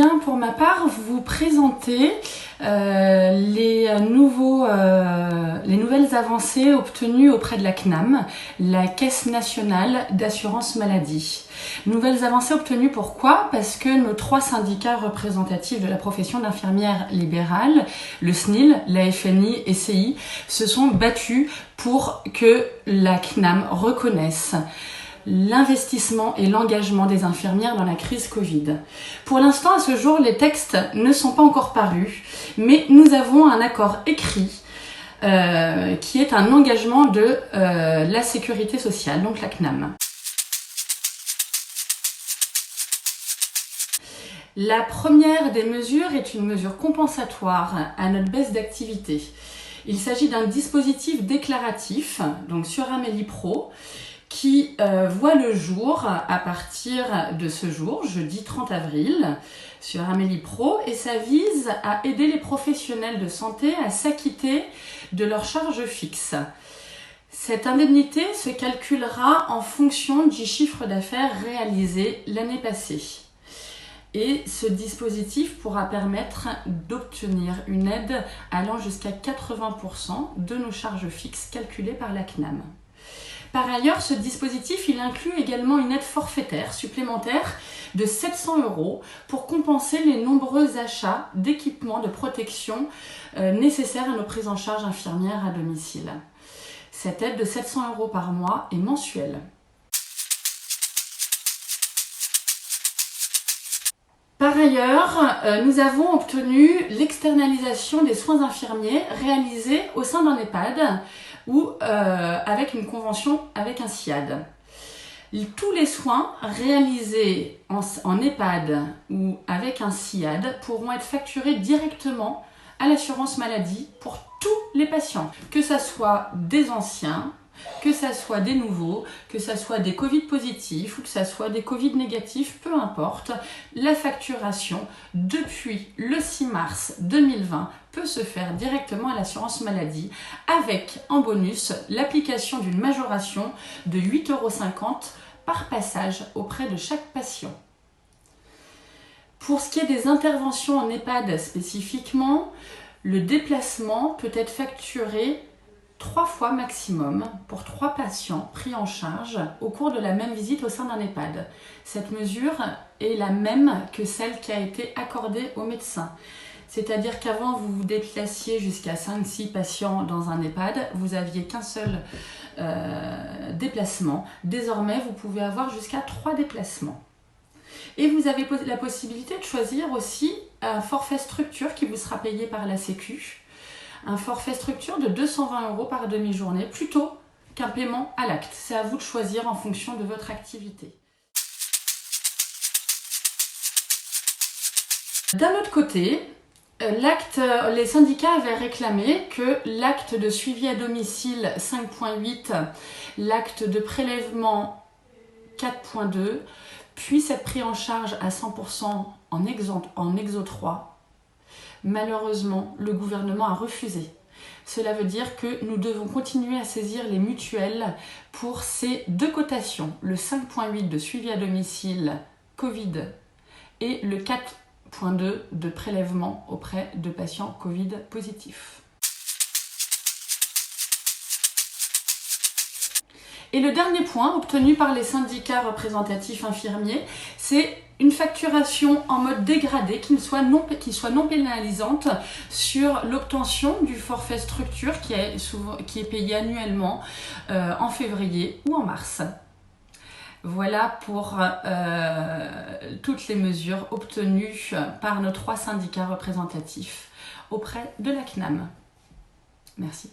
viens pour ma part vous présenter les nouvelles avancées obtenues auprès de la CNAM, la Caisse nationale d'assurance maladie. Nouvelles avancées obtenues pourquoi? Parce que nos 3 syndicats représentatifs de la profession d'infirmière libérale, le SNIL, la FNI et CI, se sont battus pour que la CNAM reconnaisse l'investissement et l'engagement des infirmières dans la crise Covid. Pour l'instant, à ce jour, les textes ne sont pas encore parus, mais nous avons un accord écrit qui est un engagement de la sécurité sociale, donc la CNAM. La première des mesures est une mesure compensatoire à notre baisse d'activité. Il s'agit d'un dispositif déclaratif, donc sur Amélie Pro, qui voit le jour à partir de ce jour, jeudi 30 avril, sur Amélie Pro, et ça vise à aider les professionnels de santé à s'acquitter de leurs charges fixes. Cette indemnité se calculera en fonction du chiffre d'affaires réalisé l'année passée. Et ce dispositif pourra permettre d'obtenir une aide allant jusqu'à 80% de nos charges fixes calculées par la CNAM. Par ailleurs, ce dispositif il inclut également une aide forfaitaire supplémentaire de 700 € pour compenser les nombreux achats d'équipements de protection nécessaires à nos prises en charge infirmières à domicile. Cette aide de 700 € par mois est mensuelle. Par ailleurs, nous avons obtenu l'externalisation des soins infirmiers réalisés au sein d'un EHPAD ou avec une convention avec un SIAD. Tous les soins réalisés en EHPAD ou avec un SIAD pourront être facturés directement à l'assurance maladie pour tous les patients, que ce soit des anciens, que ça soit des nouveaux, que ça soit des Covid positifs ou que ça soit des Covid négatifs, peu importe, la facturation depuis le 6 mars 2020 peut se faire directement à l'assurance maladie avec en bonus l'application d'une majoration de 8,50 € par passage auprès de chaque patient. Pour ce qui est des interventions en EHPAD spécifiquement, le déplacement peut être facturé 3 fois maximum pour 3 patients pris en charge au cours de la même visite au sein d'un EHPAD. Cette mesure est la même que celle qui a été accordée aux médecins. C'est-à-dire qu'avant vous vous déplaciez jusqu'à 5-6 patients dans un EHPAD, vous n'aviez qu'un seul déplacement. Désormais, vous pouvez avoir jusqu'à 3 déplacements. Et vous avez la possibilité de choisir aussi un forfait structure qui vous sera payé par la Sécu. Un forfait structure de 220 € par demi-journée plutôt qu'un paiement à l'acte. C'est à vous de choisir en fonction de votre activité. D'un autre côté, les syndicats avaient réclamé que l'acte de suivi à domicile 5.8, l'acte de prélèvement 4.2 puisse être pris en charge à 100% en exo 3. Malheureusement, le gouvernement a refusé. Cela veut dire que nous devons continuer à saisir les mutuelles pour ces 2 cotations, le 5.8 de suivi à domicile Covid et le 4.2 de prélèvement auprès de patients Covid positifs. Et le dernier point obtenu par les syndicats représentatifs infirmiers, c'est une facturation en mode dégradé qui soit non pénalisante sur l'obtention du forfait structure qui est payé annuellement en février ou en mars. Voilà pour toutes les mesures obtenues par nos 3 syndicats représentatifs auprès de la CNAM. Merci.